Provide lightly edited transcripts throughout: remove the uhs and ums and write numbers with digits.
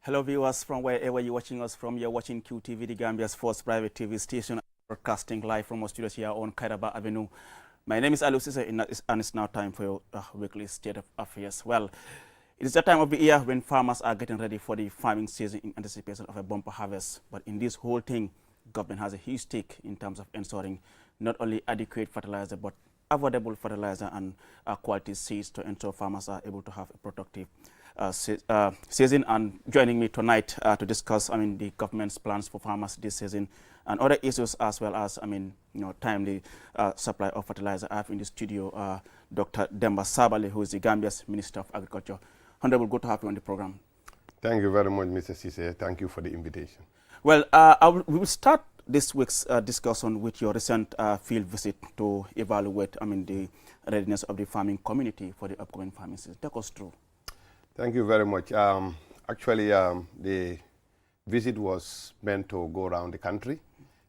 Hello viewers from wherever you're watching us from. You're watching QTV, the Gambia's first private TV station, broadcasting live from our studios here on Kairaba Avenue. My name is Alu Sise, and it's now time for your weekly state of affairs. Well, it is that time of the year when farmers are getting ready for the farming season in anticipation of a bumper harvest. But in this whole thing, government has a huge stake in terms of ensuring not only adequate fertilizer, but affordable fertilizer and quality seeds to ensure farmers are able to have a productive season. And joining me tonight to discuss, the government's plans for farmers this season and other issues, as well as, timely supply of fertilizer. I have in the studio Dr. Demba Sabally, who is the Gambia's Minister of Agriculture. Honorable, good to have you on the program. Thank you very much, Mr. Sise. Thank you for the invitation. Well, we will start this week's discussion with your recent field visit to evaluate, the readiness of the farming community for the upcoming farming season. Take us through. Thank you very much. Actually, the visit was meant to go around the country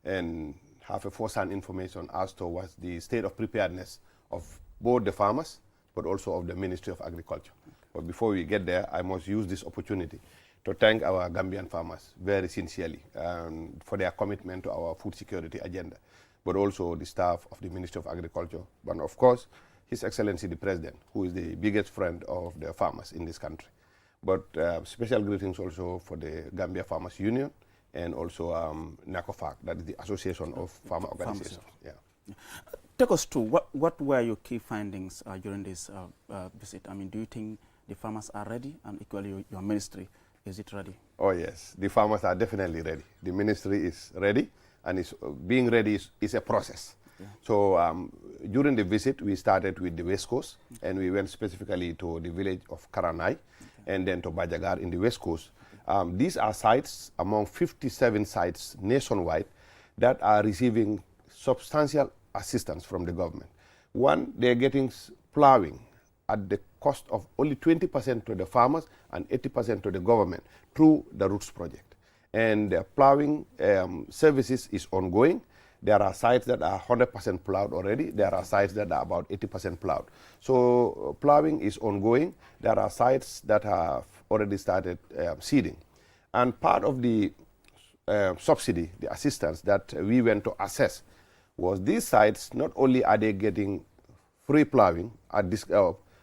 and have a first-hand information as to what's the state of preparedness of both the farmers, but also of the Ministry of Agriculture. Okay. But before we get there, I must use this opportunity to thank our Gambian farmers very sincerely for their commitment to our food security agenda, but also the staff of the Ministry of Agriculture, but of course, His Excellency the President, who is the biggest friend of the farmers in this country. But special greetings also for the Gambia Farmers Union and also NACOFAC, that is the Association of Farmer Organizations. Yeah. Take us through, what were your key findings during this visit? Do you think the farmers are ready, and equally your ministry, is it ready? Oh yes, the farmers are definitely ready. The ministry is ready, and being ready is a process. Yeah. So during the visit, we started with the West Coast, and we went specifically to the village of Karanai, and then to Bajagar in the West Coast. These are sites among 57 sites nationwide that are receiving substantial assistance from the government. One, they're getting plowing at the cost of only 20% to the farmers and 80% to the government through the Roots project. And the plowing services is ongoing. There are sites that are 100% plowed already. There are sites that are about 80% plowed. So plowing is ongoing. There are sites that have already started seeding. And part of the subsidy, the assistance that we went to assess was these sites, not only are they getting free plowing at this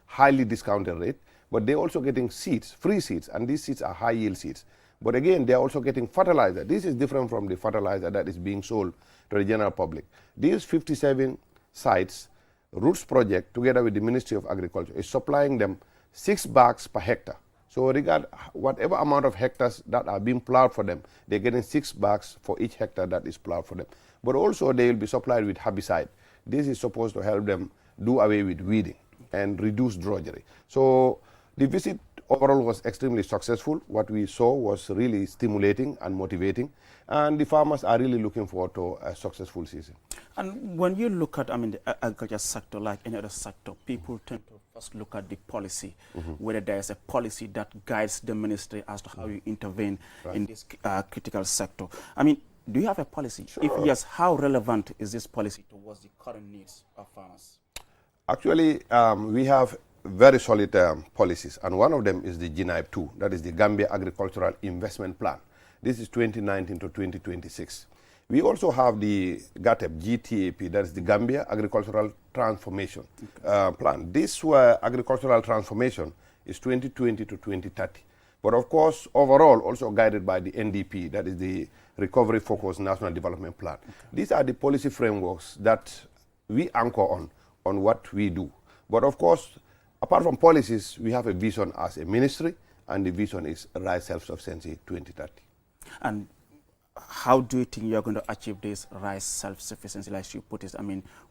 highly discounted rate, but they're also getting seeds, free seeds, and these seeds are high yield seeds. But again, they're also getting fertilizer. This is different from the fertilizer that is being sold to the general public. These 57 sites, Roots project, together with the Ministry of Agriculture, is supplying them 6 bags per hectare. So regard whatever amount of hectares that are being plowed for them, they're getting 6 bags for each hectare that is plowed for them. But also they will be supplied with herbicide. This is supposed to help them do away with weeding and reduce drudgery. So the visit overall was extremely successful. What we saw was really stimulating and motivating, and the farmers are really looking forward to a successful season. And when you look at the agriculture sector, like any other sector, people tend to first look at the policy, whether there is a policy that guides the ministry as to how you intervene in this critical sector. Do you have a policy? Sure. If yes, how relevant is this policy towards the current needs of farmers? Actually, we have very solid policies, and one of them is the GNIP 2, that is the Gambia Agricultural Investment Plan. This is 2019 to 2026. We also have the GATEP, GTAP, that is the Gambia Agricultural Transformation Plan. This agricultural transformation is 2020 to 2030. But of course, overall, also guided by the NDP, that is the Recovery Focused National Development Plan. Okay. These are the policy frameworks that we anchor on what we do. But of course, apart from policies, we have a vision as a ministry, and the vision is Rice Self-Sufficiency 2030. And how do you think you're going to achieve this rice self-sufficiency, like you put it?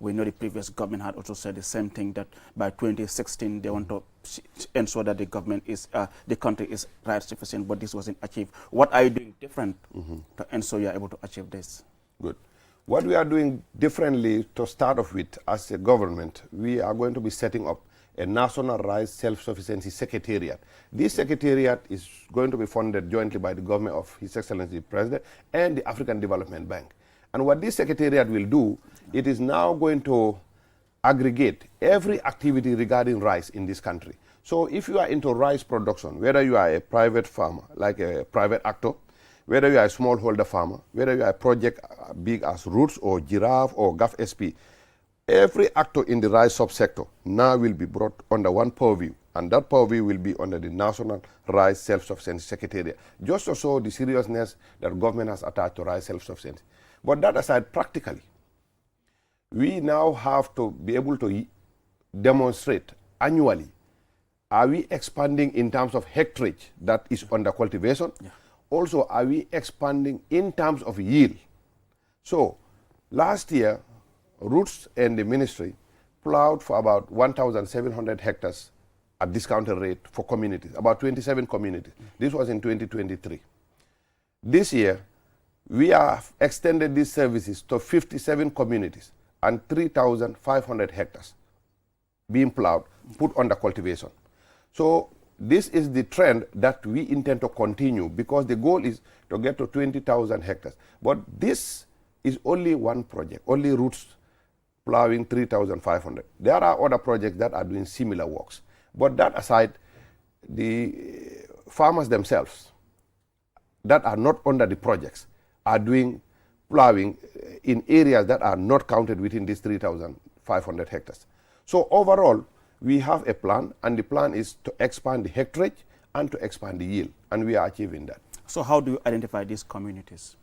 We know the previous government had also said the same thing, that by 2016 they want to ensure that the government is, the country is rice sufficient, but this wasn't achieved. What are you doing different to ensure you're able to achieve this? Good. What we are doing differently to start off with as a government, we are going to be setting up a National Rice Self-Sufficiency Secretariat. This secretariat is going to be funded jointly by the government of His Excellency the President and the African Development Bank. And what this secretariat will do, it is now going to aggregate every activity regarding rice in this country. So if you are into rice production, whether you are a private farmer, like a private actor, whether you are a smallholder farmer, whether you are a project big as Roots or Giraffe or GAF-SP, every actor in the rice subsector now will be brought under one purview, and that purview will be under the National Rice Self-Sufficiency Secretariat, just to show the seriousness that government has attached to rice self-sufficiency. But that aside, practically, we now have to be able to demonstrate annually, are we expanding in terms of hectarage that is under cultivation? Yeah. Also, are we expanding in terms of yield? So, last year, Roots and the ministry plowed for about 1,700 hectares at discounted rate for communities, about 27 communities. This was in 2023. This year, we have extended these services to 57 communities and 3,500 hectares being plowed, put under cultivation. So this is the trend that we intend to continue, because the goal is to get to 20,000 hectares. But this is only one project, only Roots plowing 3,500. There are other projects that are doing similar works. But that aside, the farmers themselves that are not under the projects are doing plowing in areas that are not counted within these 3,500 hectares. So overall, we have a plan, and the plan is to expand the hectarage and to expand the yield, and we are achieving that. So how do you identify these communities?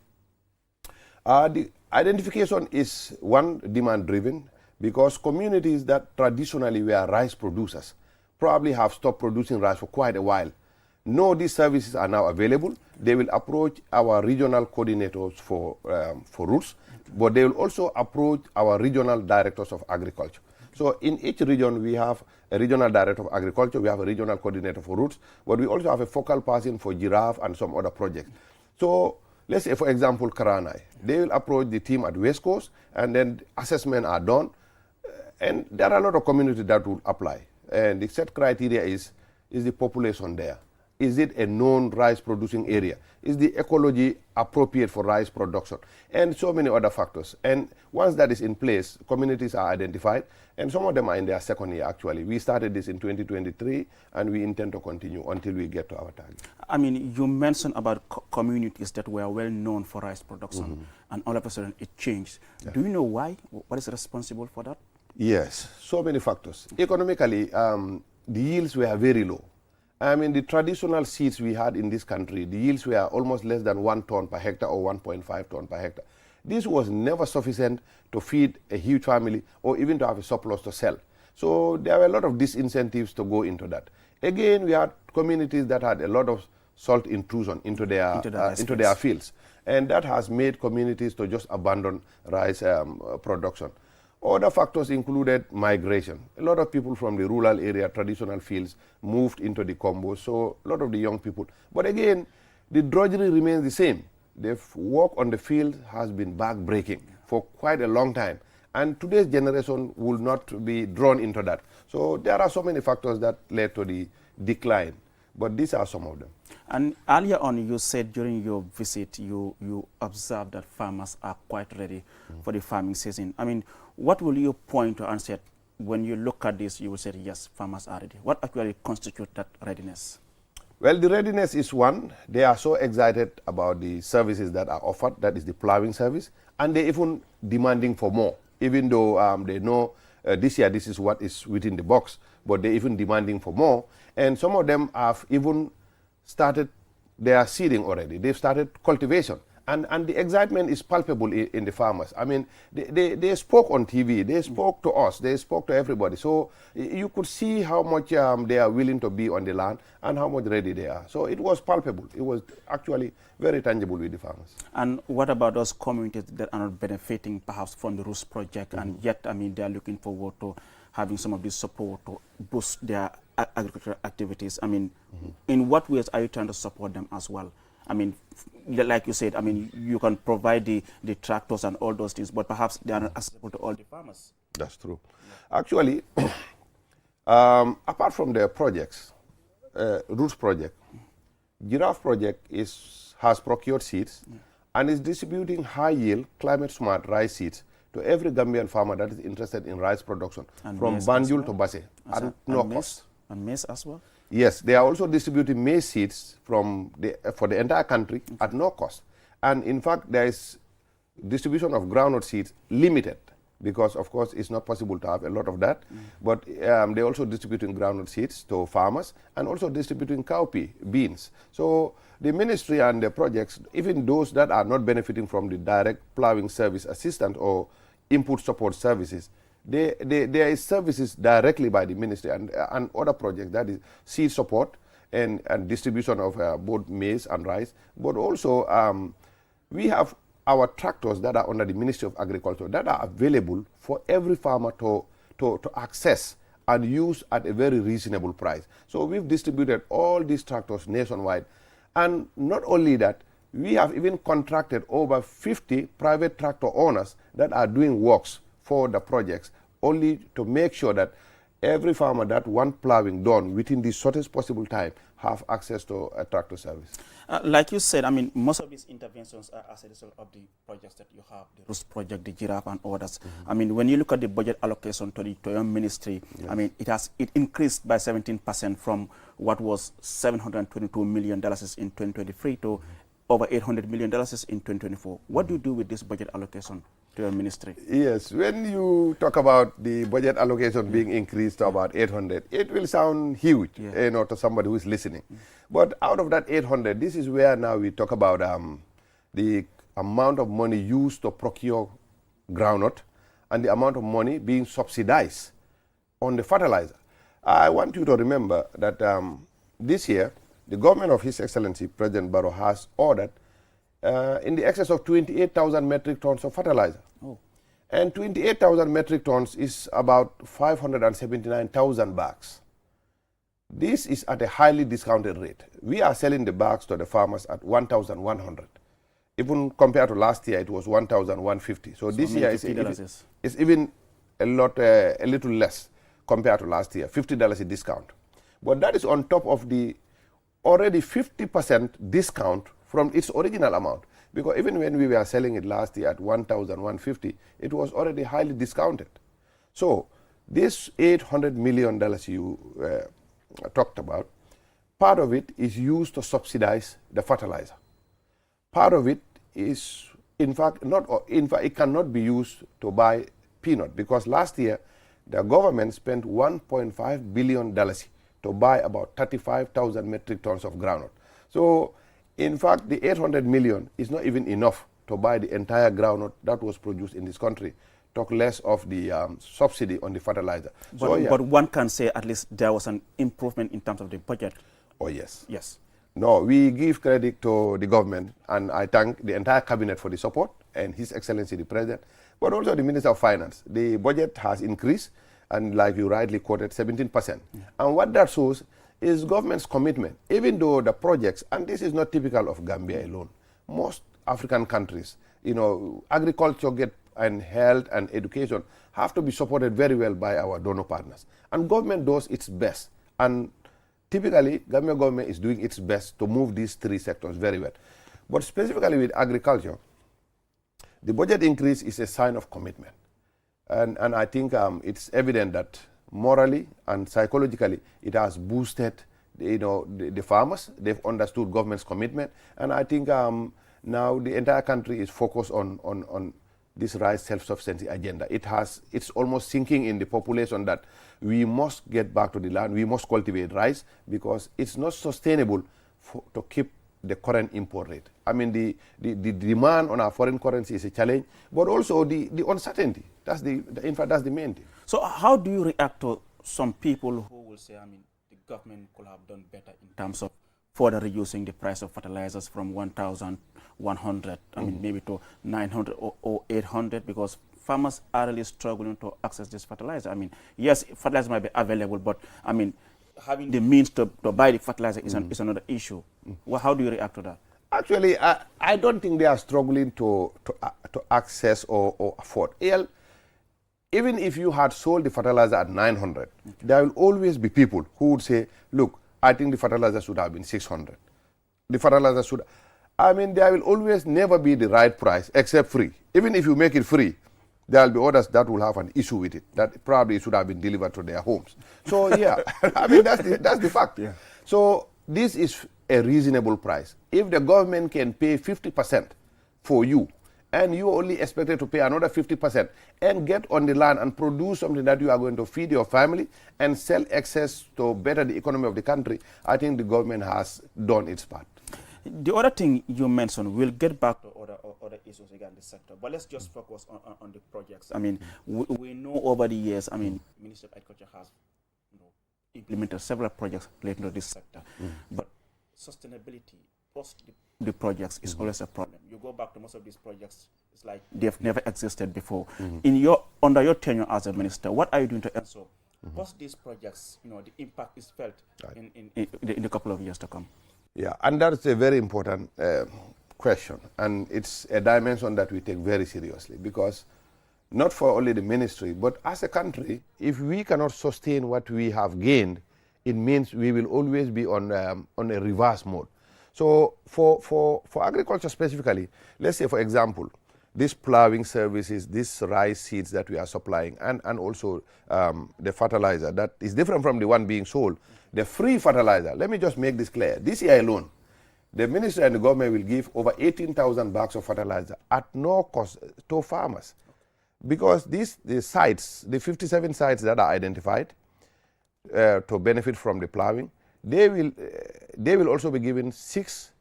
The identification is one, demand-driven, because communities that traditionally were rice producers probably have stopped producing rice for quite a while. Know these services are now available. They will approach our regional coordinators for Roots, but they will also approach our regional directors of agriculture. So in each region, we have a regional director of agriculture, we have a regional coordinator for Roots, but we also have a focal person for Giraffe and some other projects. So let's say, for example, Karanai, they will approach the team at West Coast, and then assessment are done, and there are a lot of communities that will apply. And the set criteria is the population there? Is it a known rice producing area? Is the ecology appropriate for rice production? And so many other factors. And once that is in place, communities are identified, and some of them are in their second year actually. We started this in 2023, and we intend to continue until we get to our target. I mean, you mentioned about communities that were well known for rice production, and all of a sudden it changed. Yeah. Do you know why? What is responsible for that? Yes, so many factors. Economically, the yields were very low. I mean, the traditional seeds we had in this country, the yields were almost less than 1 ton per hectare or 1.5 ton per hectare. This was never sufficient to feed a huge family or even to have a surplus to sell. So there were a lot of disincentives to go into that. Again, we had communities that had a lot of salt intrusion into their fields. And that has made communities to just abandon rice production. Other factors included migration. A lot of people from the rural area, traditional fields, moved into the combos, so a lot of the young people. But again, the drudgery remains the same. The work on the field has been back-breaking for quite a long time. And today's generation will not be drawn into that. So there are so many factors that led to the decline, but these are some of them. And earlier on, you said during your visit, you observed that farmers are quite ready for the farming season. I mean, what will you point to and say, when you look at this, you will say, yes, farmers are ready? What actually constitutes that readiness? Well, the readiness is one. They are so excited about the services that are offered, that is the plowing service, and they're even demanding for more, even though they know this year this is what is within the box, but they're even demanding for more. And some of them have even started their seeding already. They've started cultivation. And the excitement is palpable in the farmers. I mean, they spoke on TV, they spoke to us, they spoke to everybody. So you could see how much they are willing to be on the land and how much ready they are. So it was palpable. It was actually very tangible with the farmers. And what about those communities that are not benefiting perhaps from the Roots project, and yet, I mean, they are looking forward to having some of this support to boost their agricultural activities? I mean, in what ways are you trying to support them as well? I mean, like you said, I mean, you can provide the tractors and all those things, but perhaps they are not accessible to all the farmers. That's true. Yeah. Actually, apart from the projects, Roots project, Giraffe project has procured seeds and is distributing high-yield, climate-smart rice seeds to every Gambian farmer that is interested in rice production, and from Banjul to Basse, at no cost. And maize as well? Yes, they are also distributing maize seeds for the entire country at no cost. And in fact, there is distribution of groundnut seeds limited because, of course, it's not possible to have a lot of that. But they're also distributing groundnut seeds to farmers and also distributing cowpea beans. So the ministry and the projects, even those that are not benefiting from the direct plowing service assistance or input support services, there is services directly by the ministry and other projects, that is seed support and distribution of both maize and rice. But also we have our tractors that are under the Ministry of Agriculture that are available for every farmer to access and use at a very reasonable price. So we've distributed all these tractors nationwide. And not only that, we have even contracted over 50 private tractor owners that are doing works for the projects, only to make sure that every farmer that want plowing done within the shortest possible time have access to a tractor service. Like you said, I mean, most of these interventions are as a result of the projects that you have, the Roost project, the Giraffe and others. I mean, when you look at the budget allocation to your ministry, yes. I mean, it increased by 17% from what was $722 million in 2023 to over $800 million in 2024. What do you do with this budget allocation to your ministry? Yes, when you talk about the budget allocation being increased to about 800, it will sound huge, to somebody who is listening. But out of that 800, this is where now we talk about the amount of money used to procure groundnut and the amount of money being subsidized on the fertilizer. I want you to remember that this year, the government of His Excellency President Barrow has ordered in the excess of 28,000 metric tons of fertilizer. Oh. And 28,000 metric tons is about 579,000 bags. This is at a highly discounted rate. We are selling the bags to the farmers at 1,100. Even compared to last year, it was 1,150. So this year is even a little less compared to last year, $50 a discount. But that is on top of the already 50% discount from its original amount. Because even when we were selling it last year at 1,150, it was already highly discounted. So this $800 million you talked about, part of it is used to subsidize the fertilizer. Part of it is, in fact, it cannot be used to buy peanut, because last year the government spent $1.5 billion to buy about 35,000 metric tons of groundnut. So, in fact, the 800 million is not even enough to buy the entire groundnut that was produced in this country, talk less of the subsidy on the fertilizer. But one can say at least there was an improvement in terms of the budget. Oh, yes. Yes. No, we give credit to the government, and I thank the entire cabinet for the support, and His Excellency the President, but also the Minister of Finance. The budget has increased, and like you rightly quoted, 17%. And what that shows is government's commitment, even though the projects, and this is not typical of Gambia alone, most African countries, agriculture and health and education have to be supported very well by our donor partners. And government does its best. And typically, Gambia government is doing its best to move these three sectors very well. But specifically with agriculture, the budget increase is a sign of commitment. And I think it's evident that morally and psychologically it has boosted the farmers. They've understood government's commitment. And I think now the entire country is focused on this rice self-sufficiency agenda. It's almost sinking in the population that we must get back to the land, we must cultivate rice, because it's not sustainable to keep the current import rate. I mean, the demand on our foreign currency is a challenge, but also the uncertainty. In fact, that's the main thing. So how do you react to some people who will say, the government could have done better in terms of further reducing the price of fertilizers from 1,100, maybe to 900 or 800, because farmers are really struggling to access this fertilizer. Yes, fertilizer might be available, but having the means to buy the fertilizer is another issue. Well, how do you react to that? Actually, I don't think they are struggling to access or afford. Even if you had sold the fertilizer at 900, there will always be people who would say, look, I think the fertilizer should have been 600. The fertilizer should... there will always never be the right price except free. Even if you make it free, There will be others that will have an issue with it, that probably should have been delivered to their homes. So yeah, I mean, that's the fact. Yeah. So this is a reasonable price. If the government can pay 50% for you, and you only expected to pay another 50% and get on the land and produce something that you are going to feed your family and sell excess to better the economy of the country, I think the government has done its part. The other thing you mentioned, we'll get back to other issues regarding the sector, but let's just focus on the projects. I mean, we know over the years, I mean, Ministry of Agriculture has implemented several projects related to this sector, but sustainability post the projects is always a problem. You go back to most of these projects, it's like they've never existed before. Under your tenure as a minister, what are you doing to ensure post these projects, the impact is felt in a couple of years to come? Yeah, and that's a very important question, and it's a dimension that we take very seriously, because not for only the ministry, but as a country, if we cannot sustain what we have gained, it means we will always be on a reverse mode. So for agriculture specifically, let's say, for example, this plowing services, these rice seeds that we are supplying, and also the fertilizer that is different from the one being sold, the free fertilizer. Let me just make this clear. This year alone, the ministry and the government will give over 18,000 bags of fertilizer at no cost to farmers, because the sites, the 57 sites that are identified to benefit from the plowing, they will also be given 6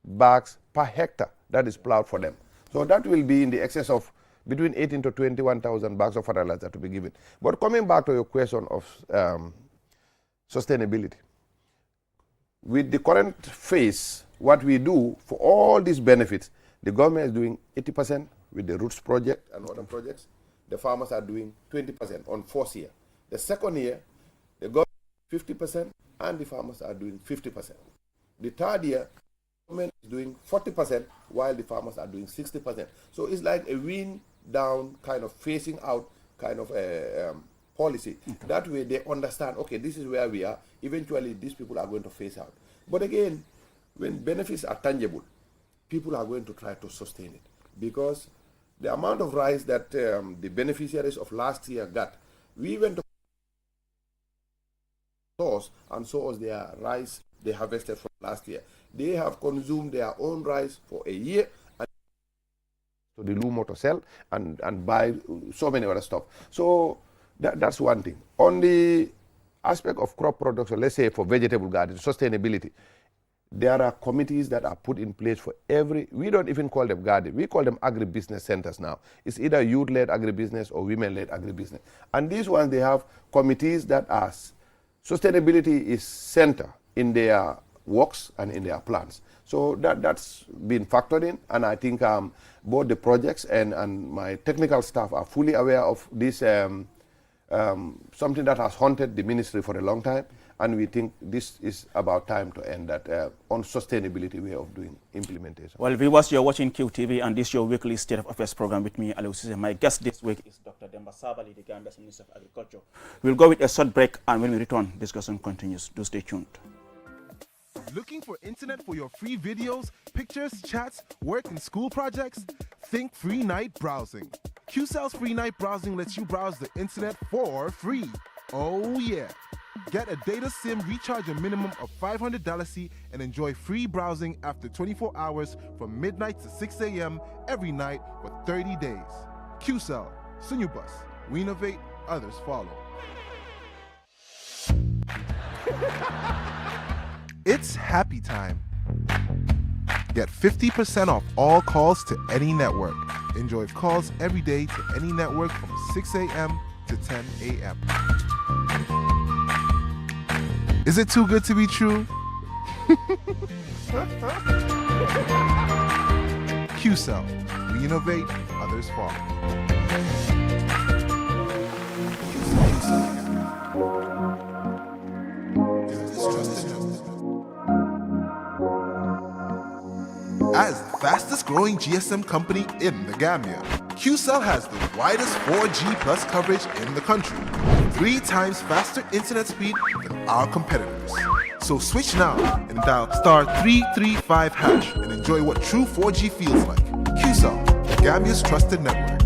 bags per hectare that is plowed for them. So that will be in the excess of between 18 to 21,000 bags of fertilizer to be given. But coming back to your question of sustainability, with the current phase, what we do for all these benefits, the government is doing 80% with the Roots project and other projects. The farmers are doing 20% on 4th year. The 2nd year, the government 50% and the farmers are doing 50%. The 3rd year, the government is doing 40% while the farmers are doing 60%. So it's like a wind down kind of phasing out kind of a policy. Okay. That way they understand, okay, this is where we are. Eventually these people are going to phase out. But again, when benefits are tangible, people are going to try to sustain it, because the amount of rice that the beneficiaries of last year got, we went to source and saw us their rice they harvested from last year. They have consumed their own rice for a year and to the Lumo to sell and buy so many other stuff. So that's one thing. On the aspect of crop production, let's say for vegetable garden, sustainability, there are committees that are put in place for every, we don't even call them garden, we call them agribusiness centers now. It's either youth-led agribusiness or women-led agribusiness. And these ones, they have committees that are, sustainability is center in their works and in their plans. So that's been factored in, and I think both the projects and my technical staff are fully aware of this, something that has haunted the ministry for a long time. And we think this is about time to end that unsustainability way of doing implementation. Well, viewers, you're watching QTV, and this is your weekly State of Affairs program with me, Aliou Ceesay. My guest this week is Dr. Demba Sabally, the Gambia's Minister of Agriculture. We'll go with a short break, and when we return, discussion continues. Do stay tuned. Looking for internet for your free videos, pictures, chats, work, and school projects? Think Free Night Browsing. QCell's Free Night Browsing lets you browse the internet for free. Oh yeah. Get a data SIM, recharge a minimum of $500 and enjoy free browsing after 24 hours from midnight to 6 a.m. every night for 30 days. QCell, Sunubus. We innovate, others follow. It's happy time. Get 50% off all calls to any network. Enjoy calls every day to any network from 6 a.m. to 10 a.m. Is it too good to be true? QCell. We innovate, others follow. As the fastest growing GSM company in the Gambia, QCell has the widest 4G plus coverage in the country. 3 times faster internet speed than our competitors. So switch now and dial *335# and enjoy what true 4G feels like. QCell, Gambia's trusted network.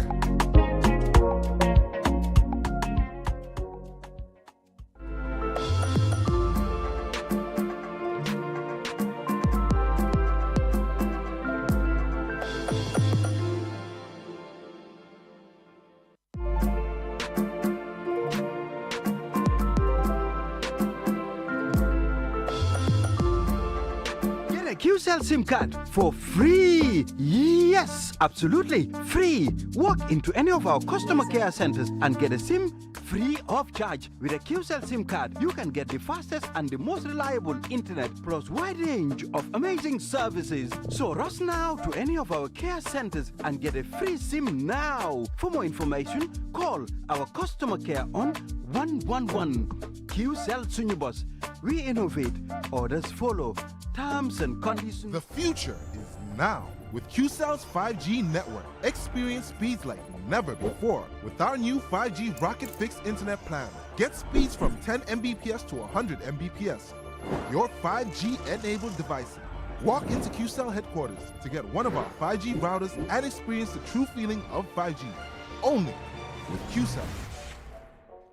QCell SIM card for free. Yes, absolutely free. Walk into any of our customer care centers and get a SIM free of charge. With a QCell SIM card, you can get the fastest and the most reliable internet plus wide range of amazing services. So rush now to any of our care centers and get a free SIM now. For more information, call our customer care on 111. QCell Sunyubus. We innovate, others follow. Terms and conditions. The future is now. With QCell's 5G network, experience speeds like never before with our new 5G Rocket Fixed Internet plan. Get speeds from 10 Mbps to 100 Mbps. Your 5G-enabled devices. Walk into QCell headquarters to get one of our 5G routers and experience the true feeling of 5G. Only with QCell.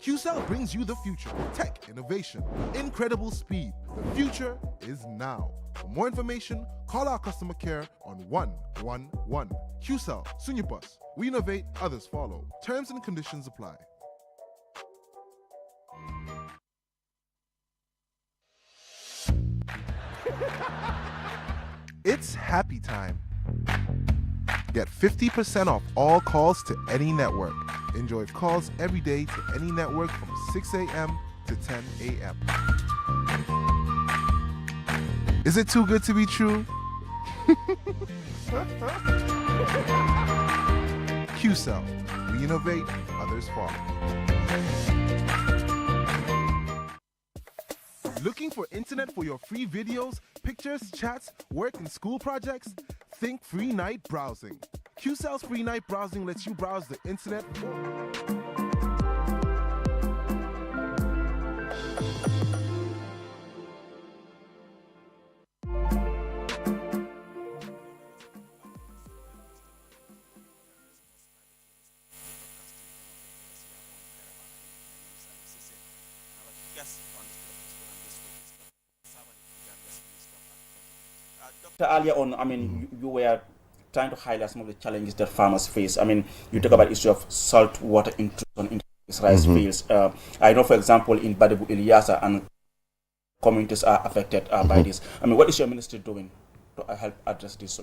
QCell brings you the future. Tech, innovation, incredible speed. The future is now. For more information, call our customer care on 111. QCell, Sunyubus. We innovate, others follow. Terms and conditions apply. It's happy time. Get 50% off all calls to any network. Enjoy calls every day to any network from 6 a.m. to 10 a.m. Is it too good to be true? QCell. We innovate, others follow. Looking for internet for your free videos, pictures, chats, work, and school projects? Think Free Night Browsing. QCell's Free Night Browsing lets you browse the internet for... Doctor, earlier on, I mean, you were trying to highlight some of the challenges that farmers face. I mean, you talk about the issue of salt water intrusion into these rice fields. I know, for example, in Badibu, Ilyasa, and communities are affected by this. I mean, what is your ministry doing to help address this?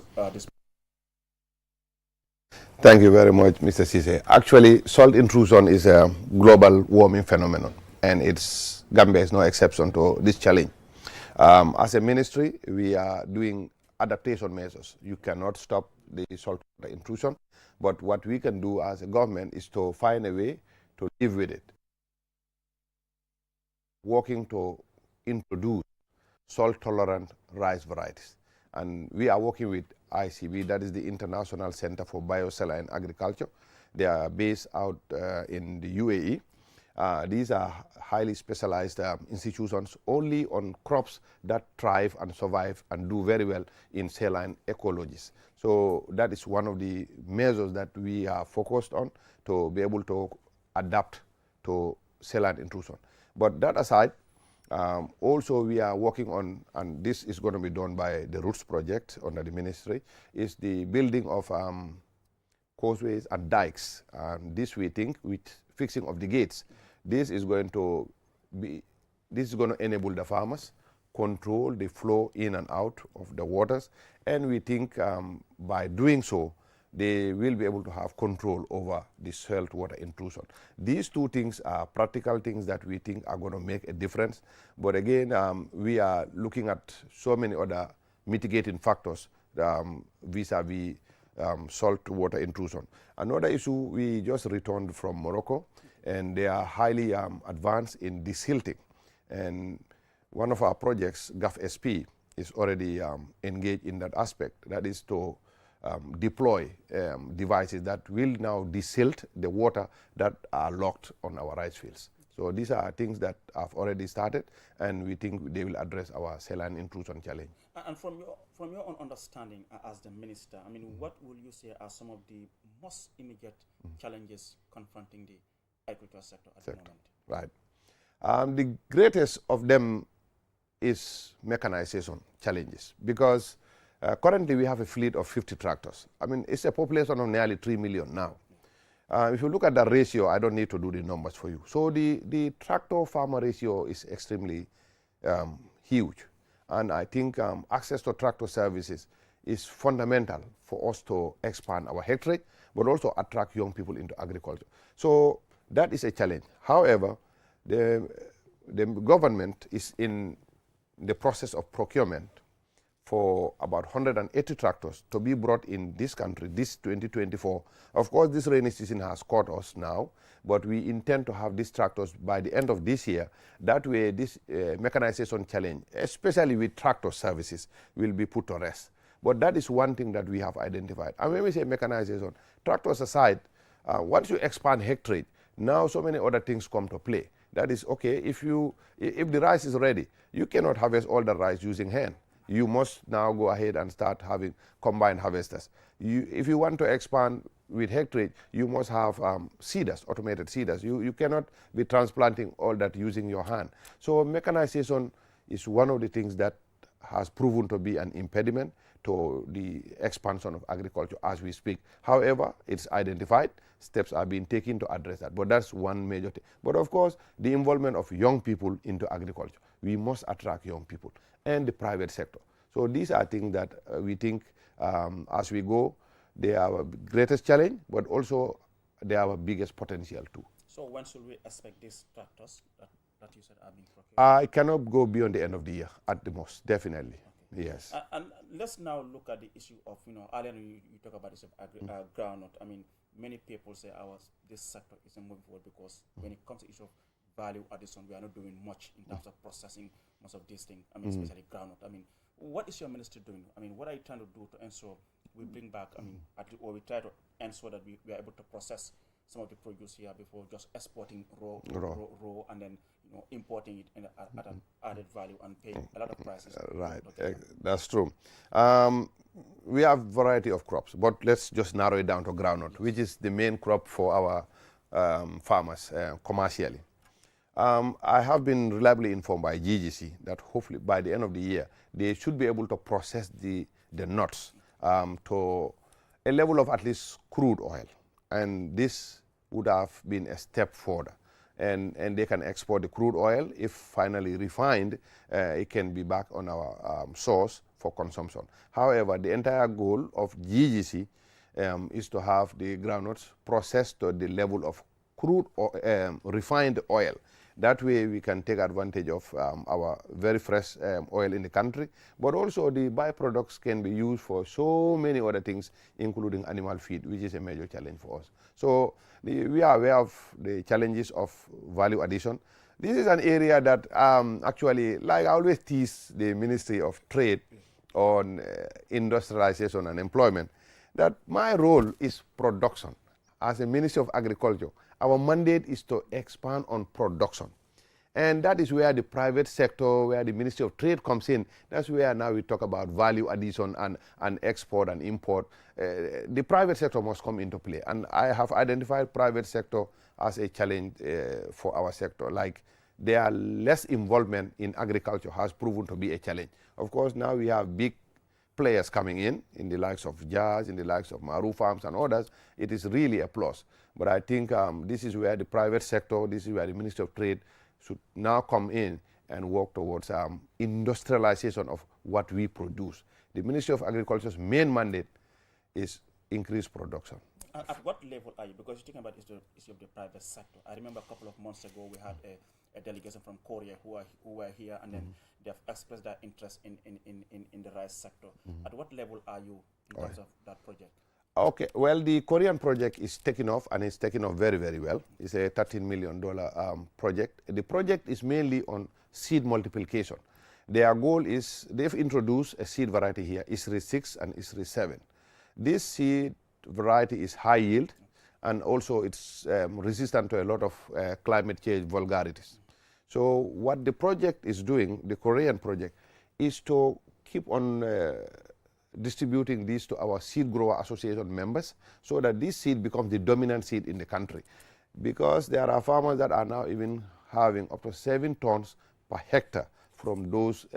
Thank you very much, Mr. Cisse. Actually, salt intrusion is a global warming phenomenon, and Gambia is no exception to this challenge. As a ministry, we are doing adaptation measures. You cannot stop the salt water intrusion, but what we can do as a government is to find a way to live with it. Working to introduce salt-tolerant rice varieties. And we are working with ICB, that is the International Center for Biosaline Agriculture. They are based out in the UAE. These are highly specialized institutions only on crops that thrive and survive and do very well in saline ecologies. So that is one of the measures that we are focused on to be able to adapt to saline intrusion. But that aside, also we are working on, and this is going to be done by the Roots project under the ministry, is the building of causeways and dikes. And this we think with fixing of the gates, this is going to enable the farmers control the flow in and out of the waters, and we think by doing so they will be able to have control over the salt water intrusion. These two things are practical things that we think are going to make a difference, but again we are looking at so many other mitigating factors vis-a-vis salt water intrusion. Another issue, we just returned from Morocco, and they are highly advanced in desilting. And one of our projects, GAF-SP, is already engaged in that aspect. That is to deploy devices that will now desilt the water that are locked on our rice fields. So these are things that have already started, and we think they will address our saline intrusion challenge. And from your own understanding as the minister, I mean, what will you say are some of the most immediate challenges confronting the agriculture sector at the moment? Right. The greatest of them is mechanization challenges, because currently we have a fleet of 50 tractors. I mean, it's a population of nearly 3 million now. If you look at the ratio, I don't need to do the numbers for you. So the tractor farmer ratio is extremely huge. And I think access to tractor services is fundamental for us to expand our hectare, but also attract young people into agriculture. So that is a challenge. However, the government is in the process of procurement for about 180 tractors to be brought in this country this 2024. Of course, this rainy season has caught us now, but we intend to have these tractors by the end of this year. That way, this mechanization challenge, especially with tractor services, will be put to rest. But that is one thing that we have identified. And when we say mechanization, tractors aside, once you expand hectare, now so many other things come to play. That is, okay, if the rice is ready, you cannot harvest all the rice using hand. You must now go ahead and start having combined harvesters. If you want to expand with hectare, you must have seeders, automated seeders. You cannot be transplanting all that using your hand. So mechanization is one of the things that has proven to be an impediment to the expansion of agriculture as we speak. However, it's identified, steps are being taken to address that. But that's one major thing. But of course, the involvement of young people into agriculture. We must attract young people and the private sector. So these are things that we think as we go, they are our greatest challenge, but also they are our biggest potential too. So when should we expect these tractors that you said are being procured? I cannot go beyond the end of the year at the most, definitely. Okay. Yes. And let's now look at the issue of, earlier you talk about this groundnut. I mean, many people say this sector isn't moving forward because when it comes to issue of value addition, we are not doing much in terms of processing most of these things, especially groundnut. I mean, what is your ministry doing? I mean, what are you trying to do to ensure we bring back, or we try to ensure that we are able to process some of the produce here before just exporting raw and then importing it at an added value and paying a lot of prices. Right, that's true. We have variety of crops, but let's just narrow it down to groundnut, which is the main crop for our farmers commercially. I have been reliably informed by GGC that hopefully by the end of the year, they should be able to process the nuts to a level of at least crude oil. And this would have been a step further. And they can export the crude oil. If finally refined, it can be back on our source for consumption. However, the entire goal of GGC is to have the groundnuts processed to the level of crude refined oil. That way we can take advantage of our very fresh oil in the country, but also the byproducts can be used for so many other things, including animal feed, which is a major challenge for us. So we are aware of the challenges of value addition. This is an area that actually, like I always tease the Ministry of Trade on industrialization and employment, that my role is production. As a Ministry of Agriculture, our mandate is to expand on production. And that is where the private sector, where the Ministry of Trade comes in. That's where now we talk about value addition and export and import. The private sector must come into play. And I have identified private sector as a challenge for our sector. Like their less involvement in agriculture has proven to be a challenge. Of course, now we have big players coming in the likes of Jazz, in the likes of Maru Farms and others. It is really a plus. But I think this is where the private sector, this is where the Ministry of Trade should now come in and work towards industrialization of what we produce. The Ministry of Agriculture's main mandate is increased production. At what level are you? Because you're talking about the issue of the private sector. I remember a couple of months ago we had a delegation from Korea who were here, and then they have expressed their interest in the rice sector. At what level are you in terms of that project? Okay, well, the Korean project is taking off, and it's taking off very, very well. It's a $13 million project. The project is mainly on seed multiplication. Their goal is, they've introduced a seed variety here, ISRI 6 and ISRI 7. This seed variety is high yield, and also it's resistant to a lot of climate change vulgarities. So what the project is doing, the Korean project, is to keep on distributing these to our seed grower association members so that this seed becomes the dominant seed in the country. Because there are farmers that are now even having up to 7 tons per hectare from those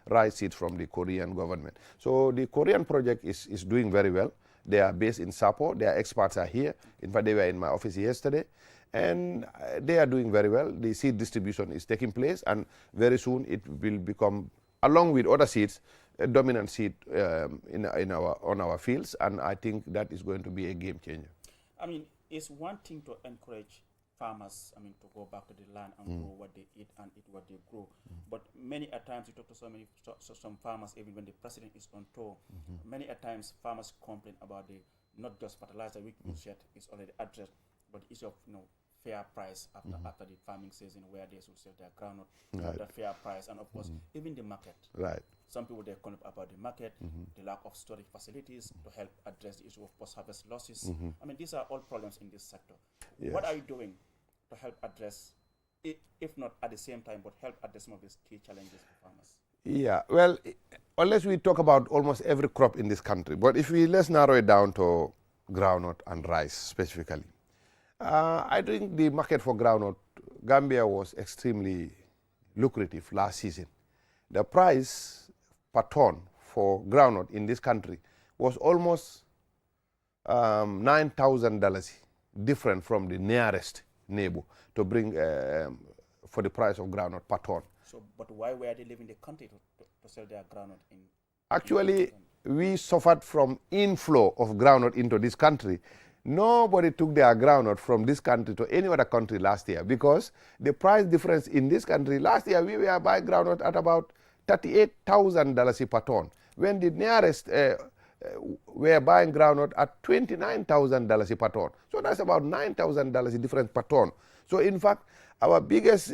rice seeds from the Korean government. So the Korean project is doing very well. They are based in Sapo. Their experts are here. In fact, they were in my office yesterday. And they are doing very well. The seed distribution is taking place, and very soon it will become along with other seeds, a dominant seed on our fields, and I think that is going to be a game changer. I mean, it's one thing to encourage farmers, I mean, to go back to the land and grow what they eat and eat what they grow. But many a times, you talk to some farmers, even when the president is on tour, many a times farmers complain about the not just fertilizer, which you said is already addressed, but the issue of fair price after the farming season, where they should sell their groundnut at a fair price, and of course even the market. Right. Some people they complain about the market, the lack of storage facilities to help address the issue of post-harvest losses. I mean, these are all problems in this sector. Yes. What are you doing to help address, if not at the same time, but help address some of these key challenges for farmers? Yeah, well, unless we talk about almost every crop in this country, but if let's narrow it down to groundnut and rice specifically. I think the market for groundnut, Gambia was extremely lucrative last season. The price per ton for groundnut in this country was almost $9,000 different from the nearest neighbor to bring for the price of groundnut per ton. So, but why were they leaving the country to sell their groundnut in? Actually, we suffered from inflow of groundnut into this country. Nobody took their groundnut from this country to any other country last year because the price difference in this country, last year we were buying groundnut at about $38,000 per ton, when the nearest were buying groundnut at $29,000 per ton. So that's about $9,000 difference per ton. So in fact, our biggest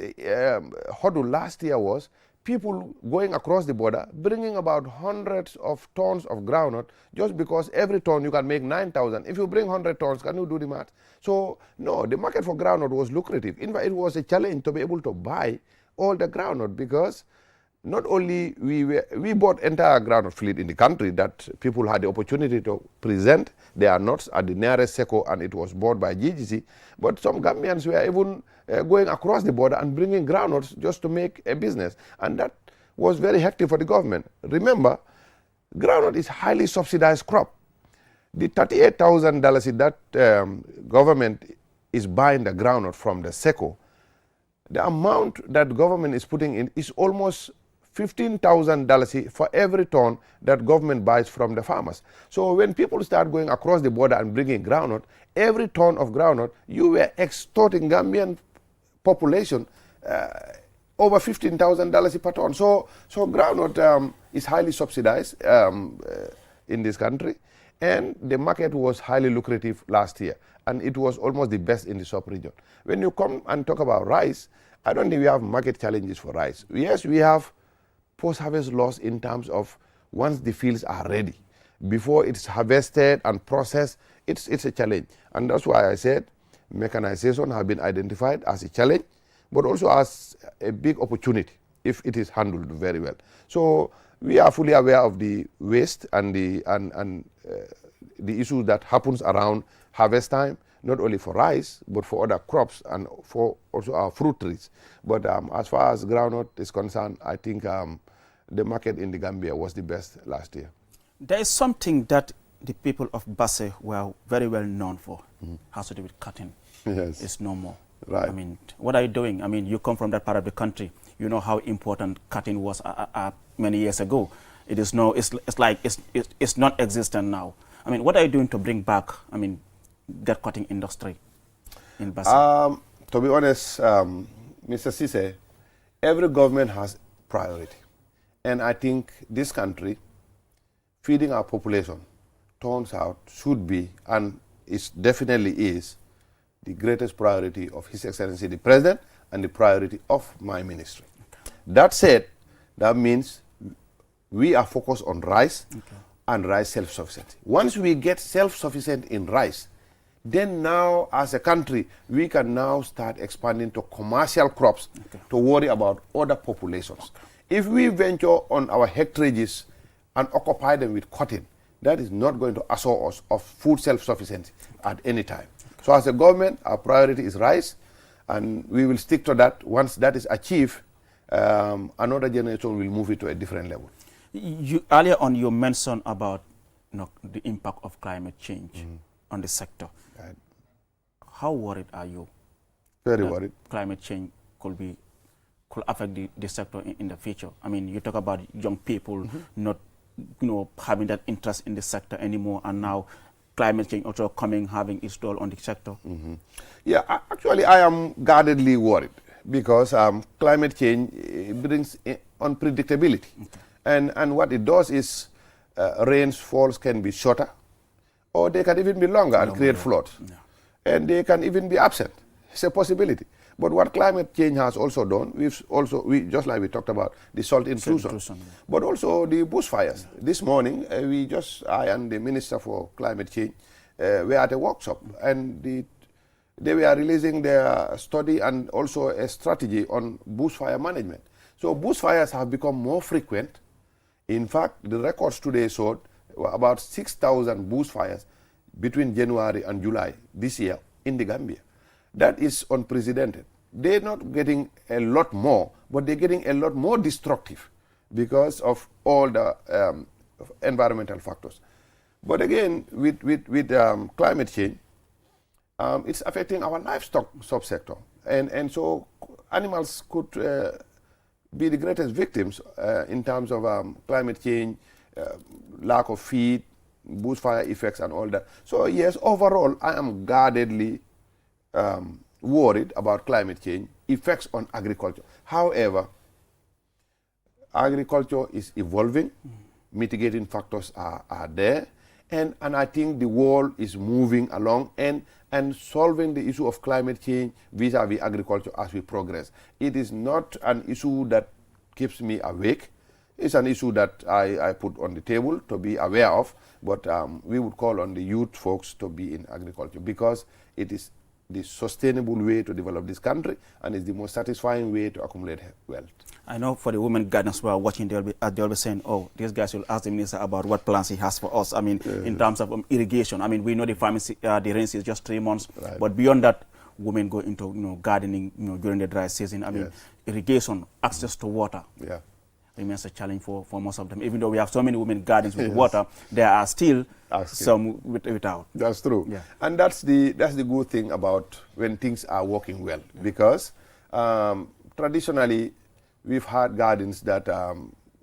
hurdle last year was people going across the border, bringing about hundreds of tons of groundnut, just because every ton you can make 9,000. If you bring 100 tons, can you do the math? So no, the market for groundnut was lucrative. In fact, it was a challenge to be able to buy all the groundnut, because not only we bought entire groundnut fleet in the country that people had the opportunity to present their nuts at the nearest SECO, and it was bought by GGC, but some Gambians were even going across the border and bringing groundnuts just to make a business, and that was very hectic for the government. Remember, groundnut is highly subsidized crop. The $38,000 that government is buying the groundnut from the SECO, the amount that government is putting in is almost $15,000 for every ton that government buys from the farmers. So when people start going across the border and bringing groundnut, every ton of groundnut, you were extorting Gambian population over $15,000 per ton. So groundnut is highly subsidized in this country, and the market was highly lucrative last year, and it was almost the best in the sub-region. When you come and talk about rice, I don't think we have market challenges for rice. Yes, we have post-harvest loss in terms of once the fields are ready. Before it's harvested and processed, it's a challenge. And that's why I said mechanization has been identified as a challenge, but also as a big opportunity if it is handled very well. So we are fully aware of the waste and the issue that happens around harvest time, not only for rice, but for other crops and for also our fruit trees. But as far as groundnut is concerned, I think the market in the Gambia was the best last year. There is something that the people of Basse were very well known for, has to do with cotton. Yes. It's no more. Right. I mean, what are you doing? I mean, you come from that part of the country. You know how important cotton was many years ago. It is no, it's like it's not existent now. I mean, what are you doing to bring back, I mean, that cotton industry in Basse? To be honest, Mr. Cisse, every government has priority. And I think this country, feeding our population, turns out, should be, and it definitely is, the greatest priority of His Excellency the President and the priority of my ministry. Okay. That said, that means we are focused on rice and rice self-sufficiency. Once we get self-sufficient in rice, then now as a country, we can now start expanding to commercial crops to worry about other populations. If we venture on our hectareages and occupy them with cotton, that is not going to assure us of food self-sufficiency at any time. So as a government, our priority is rice, and we will stick to that. Once that is achieved, another generation will move it to a different level. Earlier on, you mentioned about the impact of climate change on the sector. Right. How worried are you? Very worried. Climate change could affect the sector in the future? I mean, you talk about young people not, having that interest in the sector anymore, and now climate change also coming, having its toll on the sector. Yeah, actually, I am guardedly worried because climate change brings unpredictability. And what it does is rainfalls can be shorter, or they can even be longer and create floods. And they can even be absent. It's a possibility. But what climate change has also done, just like we talked about the salt intrusion, but also the bushfires. This morning, I and the Minister for Climate Change were at a workshop, and they were releasing their study and also a strategy on bushfire management. So bushfires have become more frequent. In fact, the records today showed about 6,000 bushfires between January and July this year in the Gambia. That is unprecedented. They're not getting a lot more, but they're getting a lot more destructive because of all the environmental factors. But again, with climate change, it's affecting our livestock subsector. And so animals could be the greatest victims in terms of climate change, lack of feed, bushfire effects and all that. So yes, overall, I am guardedly worried about climate change effects on agriculture. However, agriculture is evolving, mitigating factors are there, and I think the world is moving along and solving the issue of climate change vis-a-vis agriculture as we progress. It is not an issue that keeps me awake. It's an issue that I put on the table to be aware of, but we would call on the youth folks to be in agriculture because it is the sustainable way to develop this country and it's the most satisfying way to accumulate wealth. I know for the women guidance who are watching, they'll be saying, oh, these guys will ask the minister about what plans he has for us. I mean, in terms of irrigation. I mean, we know the farming, the rain is just 3 months, but beyond that, women go into gardening during the dry season. I mean, irrigation, access to water. Remains a challenge for most of them. Even though we have so many women gardens with water, there are still some without. That's true. And that's the good thing about when things are working well, because traditionally we've had gardens that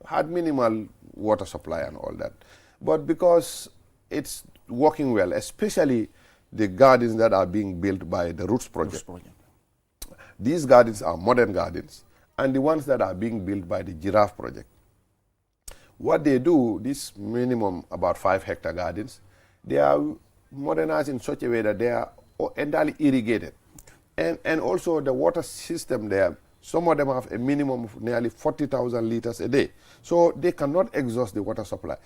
had minimal water supply and all that. But because it's working well, especially the gardens that are being built by the Roots Project. These gardens are modern gardens, and the ones that are being built by the Giraffe Project. What they do, this minimum about 5-hectare gardens, they are modernized in such a way that they are entirely irrigated. And also the water system there, some of them have a minimum of nearly 40,000 liters a day. So they cannot exhaust the water supply.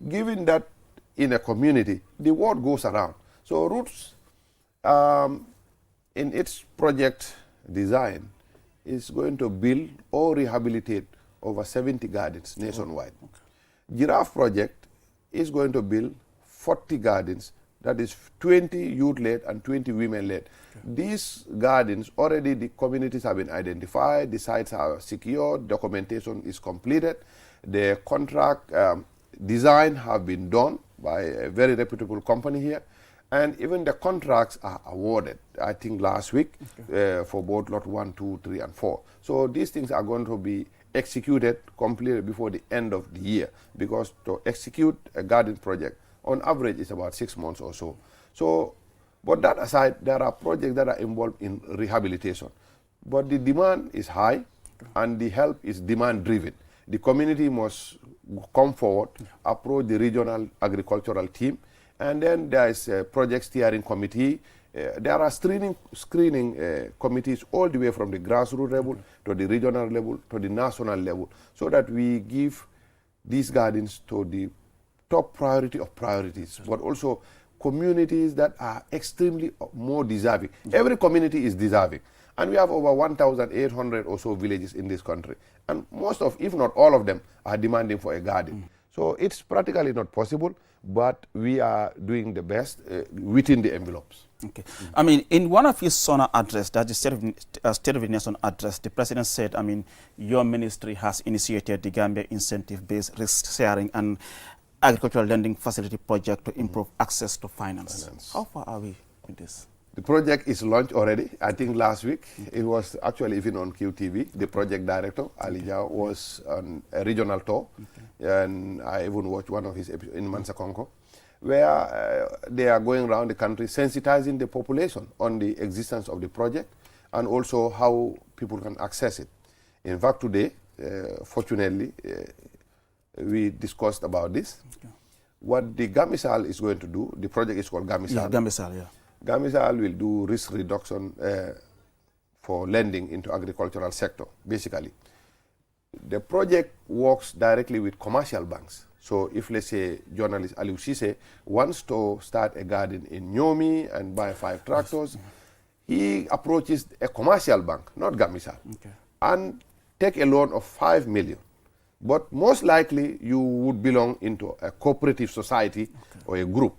Given that in a community, the word goes around. So Roots, in its project design, is going to build or rehabilitate over 70 gardens nationwide. Giraffe Project is going to build 40 gardens, that is 20 youth-led and 20 women-led. These gardens, already the communities have been identified, the sites are secured, documentation is completed, the contract design have been done by a very reputable company here, and even the contracts are awarded, I think last week, for both lot 1, 2, 3, and 4. So these things are going to be executed completely before the end of the year, because to execute a garden project, on average, is about 6 months or so. So, but that aside, there are projects that are involved in rehabilitation. But the demand is high, and the help is demand-driven. The community must come forward, approach the regional agricultural team, and then there is a project steering committee. There are screening committees all the way from the grassroots level to the regional level to the national level, so that we give these gardens to the top priority of priorities, but also communities that are extremely more deserving. Every community is deserving. And we have over 1,800 or so villages in this country. And most of, if not all of them, are demanding for a garden. So it's practically not possible, but we are doing the best within the envelopes. Okay. I mean, in one of his SONA address, that is State of the Nation address, the President said, I mean, your ministry has initiated the Gambia Incentive-Based Risk Sharing and Agricultural Lending Facility Project to improve access to finance. How far are we with this? The project is launched already. I think last week it was actually even on QTV. The project director Ali Jao was on a regional tour, and I even watched one of his episodes in Mansakonko, where they are going around the country sensitizing the population on the existence of the project and also how people can access it. In fact, today, fortunately, we discussed about this. What the Gamisal is going to do, the project is called Gamisal. Yeah, Gamisal, yeah. Gamisal will do risk reduction for lending into agricultural sector, basically. The project works directly with commercial banks. So if, let's say, journalist Aliou Cisse wants to start a garden in Nyomi and buy 5 tractors, he approaches a commercial bank, not Gamisal, and take a loan of 5 million. But most likely you would belong into a cooperative society or a group.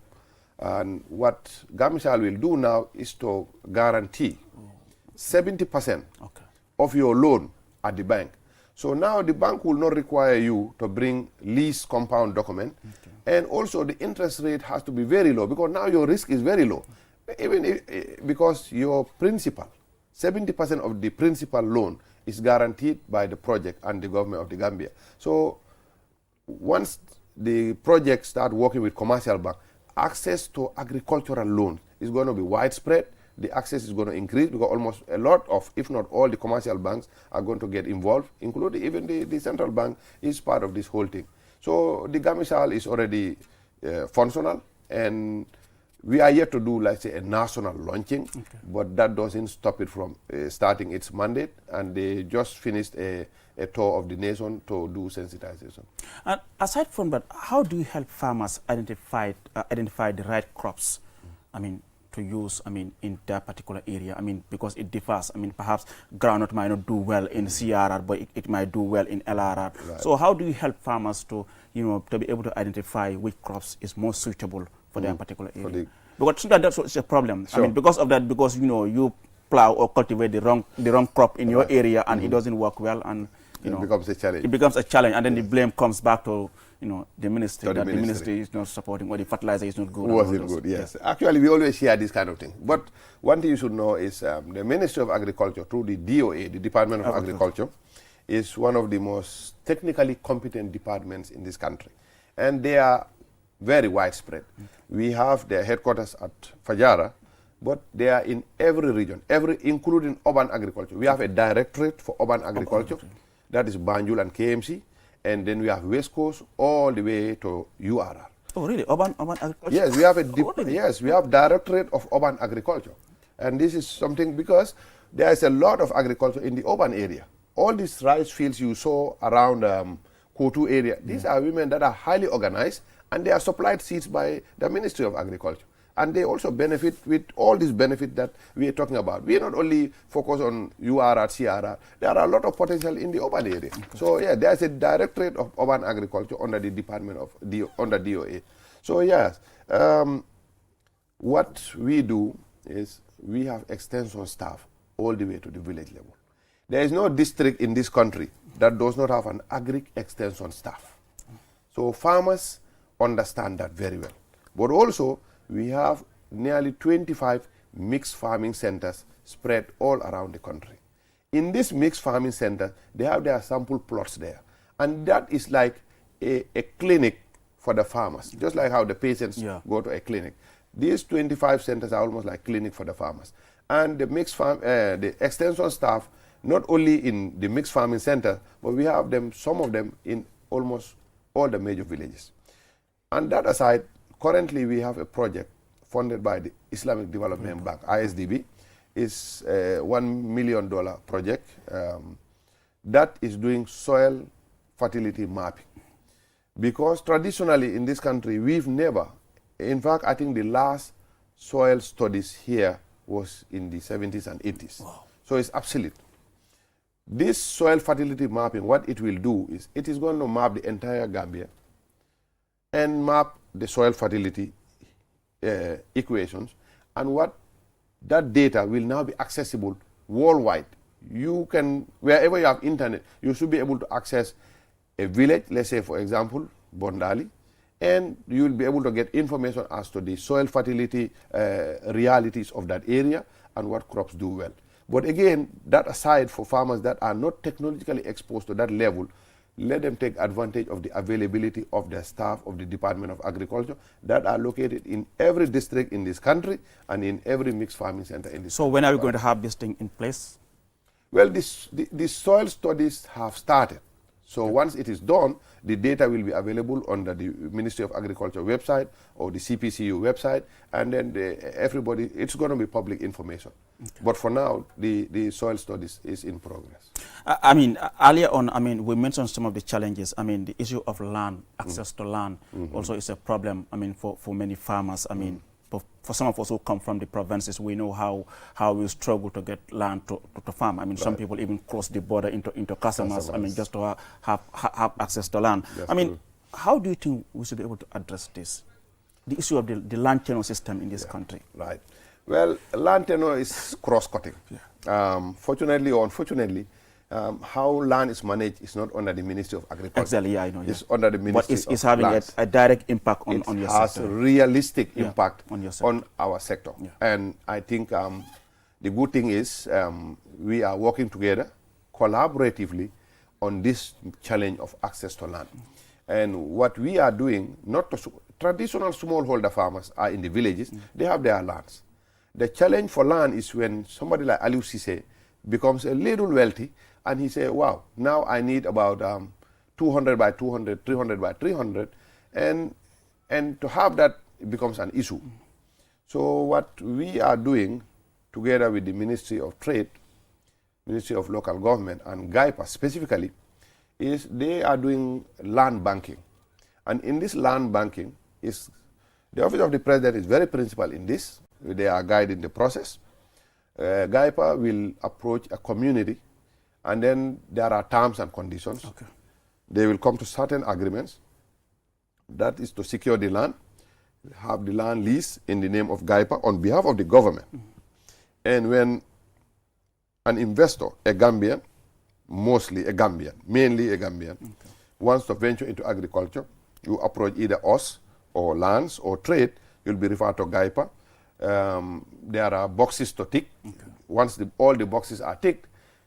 And what Gamisal will do now is to guarantee 70% of your loan at the bank. So now the bank will not require you to bring lease compound document. And also the interest rate has to be very low because now your risk is very low. Even if, because your principal, 70% of the principal loan is guaranteed by the project and the government of the Gambia. So once the project start working with commercial bank, access to agricultural loans is going to be widespread. The access is going to increase because almost a lot of, if not all, the commercial banks are going to get involved, including even the central bank is part of this whole thing. So the Gamisal is already functional, and we are yet to do, like say, a national launching, but that doesn't stop it from starting its mandate, and they just finished a tour of the nation to do sensitization. And aside from that, how do you help farmers identify the right crops, I mean, to use, I mean, in that particular area? I mean, because it differs. I mean, perhaps groundnut might not do well in CRR, but it might do well in LRR. Right. So how do you help farmers to, you know, to be able to identify which crops is more suitable for their particular area? Because that's a problem. Sure. I mean, because of that, because, you know, you plow or cultivate the wrong crop in your area and it doesn't work well, and you know, it becomes a challenge. It becomes a challenge, and then the blame comes back to, you know, the ministry, that the ministry is not supporting, or the fertilizer is not good. Wasn't good, yes. Actually, we always hear this kind of thing. But one thing you should know is the Ministry of Agriculture, through the DOA, the Department of Agriculture, is one of the most technically competent departments in this country. And they are very widespread. We have their headquarters at Fajara, but they are in every region, including urban agriculture. We have a directorate for urban agriculture, that is Banjul and KMC, and then we have West Coast all the way to URR. Oh, really? Urban agriculture? Yes, we have we have directorate of urban agriculture, and this is something because there is a lot of agriculture in the urban area. All these rice fields you saw around Kotu area, these are women that are highly organized, and they are supplied seeds by the Ministry of Agriculture. And they also benefit with all these benefits that we are talking about. We are not only focused on URR, CRR. There are a lot of potential in the urban area. So yeah, there's a directorate of urban agriculture under the department of under DOA. So yes, what we do is we have extension staff all the way to the village level. There is no district in this country that does not have an agri extension staff. So farmers understand that very well. But also, we have nearly 25 mixed farming centers spread all around the country. In this mixed farming center, they have their sample plots there. And that is like a clinic for the farmers, just like how the patients go to a clinic. These 25 centers are almost like clinic for the farmers. And the mixed farm, the extension staff, not only in the mixed farming center, but we have them, some of them in almost all the major villages. And that aside, currently, we have a project funded by the Islamic Development Bank, ISDB. It's a $1 million project that is doing soil fertility mapping. Because traditionally in this country, we've never, in fact, I think the last soil studies here was in the 70s and 80s. Wow. So it's obsolete. This soil fertility mapping, what it will do is, it is going to map the entire Gambia and map the soil fertility equations, and what that data will now be accessible worldwide. You can, wherever you have internet, you should be able to access a village, let's say for example, Bondali, and you will be able to get information as to the soil fertility realities of that area and what crops do well. But again, that aside, for farmers that are not technologically exposed to that level, let them take advantage of the availability of their staff of the Department of Agriculture that are located in every district in this country and in every mixed farming center in this So when are we going to have this thing in place? Well, the soil studies have started. So once it is done, the data will be available on the Ministry of Agriculture website or the CPCU website, and then everybody, it's going to be public information. But for now, the soil studies is in progress. I mean, earlier on, I mean, we mentioned some of the challenges. I mean, the issue of land, access to land, also is a problem, I mean, for many farmers. I mean, for some of us who come from the provinces, we know how we struggle to get land to farm. I mean, some people even cross the border into customers, I mean, just to have access to land. That's I mean, true. how do you think we should be able to address this? The issue of the land tenure system in this country. Right. Well, land tenure is cross-cutting. Fortunately or unfortunately, how land is managed is not under the Ministry of Agriculture. Exactly, yeah, I know. It's under the Ministry But it's of having Lands. a direct impact on your It has sector. a realistic Yeah, impact on your sector. on our sector. Yeah. And I think the good thing is we are working together collaboratively on this challenge of access to land. And what we are doing, traditional smallholder farmers are in the villages, they have their lands. The challenge for land is when somebody like Aliou Cissé becomes a little wealthy and he say, wow, now I need about 200 by 200, 300 by 300, and to have that becomes an issue. So what we are doing together with the Ministry of Trade, Ministry of Local Government, and GAIPA specifically, is they are doing land banking. And in this land banking, is the Office of the President is very principal in this. They are guiding the process. GAIPA will approach a community, and then there are terms and conditions. Okay. They will come to certain agreements. That is to secure the land, have the land leased in the name of GAIPA on behalf of the government. And when an investor, a Gambian, mostly a Gambian, mainly a Gambian, wants to venture into agriculture, you approach either us or lands or trade, you'll be referred to GAIPA. There are boxes to tick. Once all the boxes are ticked,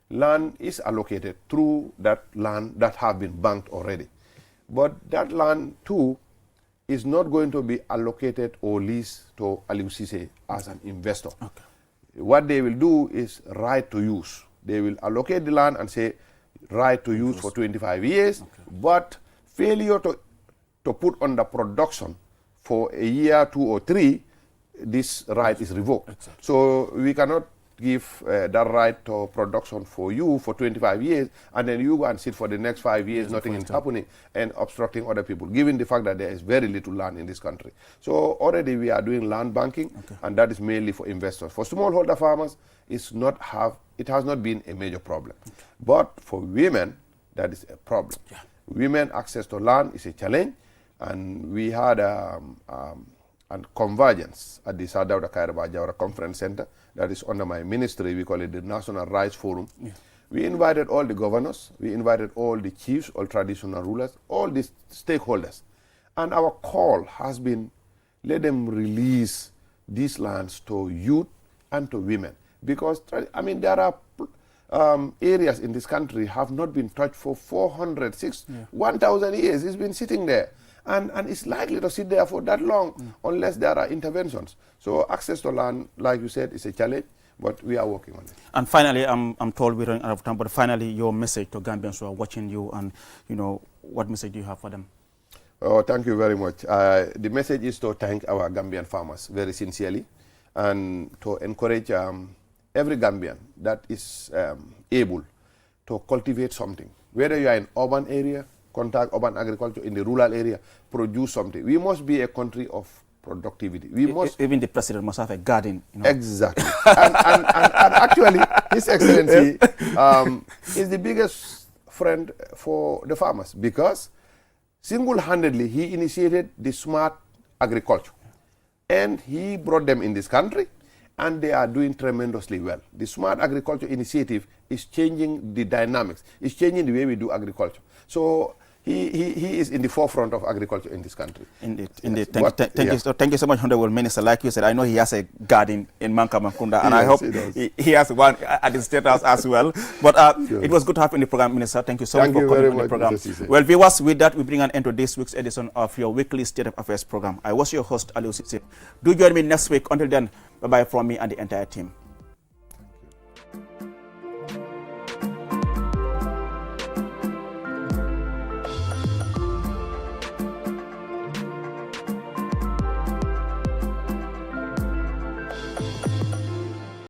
land is allocated through that land that have been banked already. But that land too is not going to be allocated or leased to Aliou Cissé as an investor. Okay. What they will do is right to use. They will allocate the land and say right to use for 25 years, but failure to put under production for a year, 2 or 3, this right is revoked. Exactly. So we cannot give that right to production for you for 25 years, and then you go and sit for the next 5 years, nothing is happening, and obstructing other people, given the fact that there is very little land in this country. So already we are doing land banking, and that is mainly for investors. For smallholder farmers, it has not been a major problem. But for women, that is a problem. Women access to land is a challenge, and we had and convergence at the Sir Dawda Kairaba Jawara Conference Center that is under my ministry. We call it the National Rights Forum. We invited all the governors, we invited all the chiefs, all traditional rulers, all the stakeholders. And our call has been, let them release these lands to youth and to women. Because, I mean, there are areas in this country have not been touched for 400, 1,000 years. It's been sitting there. And it's likely to sit there for that long unless there are interventions. So access to land, like you said, is a challenge, but we are working on it. And finally, I'm told we're running out of time, but finally, your message to Gambians who are watching you, and what message do you have for them? Oh, thank you very much. The message is to thank our Gambian farmers very sincerely, and to encourage every Gambian that is able to cultivate something, whether you are in urban area, contact urban agriculture, in the rural area, produce something. We must be a country of productivity. We must. Even the president must have a garden. Exactly. and actually, His Excellency is the biggest friend for the farmers, because single-handedly he initiated the smart agriculture, and he brought them in this country, and they are doing tremendously well. The smart agriculture initiative is changing the dynamics. It's changing the way we do agriculture. So he is in the forefront of agriculture in this country. Indeed, Yes. indeed. But, Thank you so much, Honorable Minister. Like you said, I know he has a garden in Mankamakunda, and I Yes, hope he does. he has one at the State House as well. But it was good to have you in the program, Minister. Thank you so much Thank for you coming very on the much, program. Mr. Cisse. Well, viewers, with that, we bring an end to this week's edition of your weekly State of Affairs program. I was your host, Aliu Cisse. Do join me next week. Until then, bye-bye from me and the entire team.